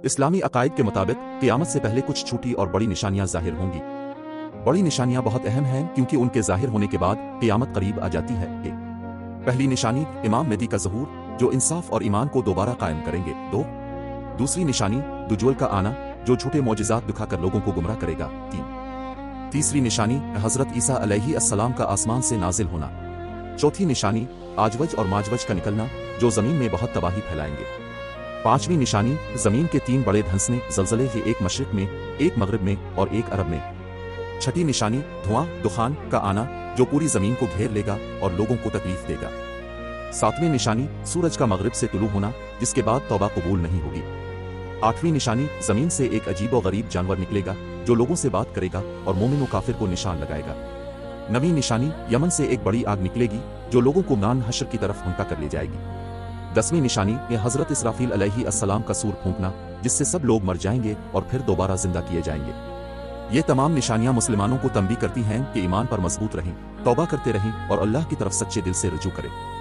اسلامی عقائد کے مطابق قیامت سے پہلے کچھ چھوٹی اور بڑی نشانیاں ظاہر ہوں گی۔ بڑی نشانیاں بہت اہم ہیں کیونکہ ان کے ظاہر ہونے کے بعد قیامت قریب آ جاتی ہے۔ پہلی نشانی امام مہدی کا ظہور، جو انصاف اور ایمان کو دوبارہ قائم کریں گے۔ دوسری نشانی دجول کا آنا، جو جھوٹے معجزات دکھا کر لوگوں کو گمراہ کرے گا۔ تیسری نشانی حضرت عیسیٰ علیہ السلام کا آسمان سے نازل ہونا۔ چوتھی نشانی آجوج اور ماجوج کا نکلنا، جو زمین میں بہت تباہی پھیلائیں گے۔ پانچویں نشانی زمین کے تین بڑے دھنسنے، زلزلے، ایک مشرق میں، ایک مغرب میں اور ایک عرب میں۔ چھٹی نشانی دھواں دخان کا آنا، جو پوری زمین کو گھیر لے گا اور لوگوں کو تکلیف دے گا۔ ساتویں نشانی سورج کا مغرب سے طلوع ہونا، جس کے بعد توبہ قبول نہیں ہوگی۔ آٹھویں نشانی زمین سے ایک عجیب و غریب جانور نکلے گا، جو لوگوں سے بات کرے گا اور مومن و کافر کو نشان لگائے گا۔ نویں نشانی یمن سے ایک بڑی آگ نکلے گی، جو لوگوں کو میدان حشر کی طرف ہنکا کر لے جائے گی۔ دسویں نشانی حضرت اسرافیل علیہ السلام کا سور پھونکنا، جس سے سب لوگ مر جائیں گے اور پھر دوبارہ زندہ کیے جائیں گے۔ یہ تمام نشانیاں مسلمانوں کو تنبیہ کرتی ہیں کہ ایمان پر مضبوط رہیں، توبہ کرتے رہیں اور اللہ کی طرف سچے دل سے رجوع کریں۔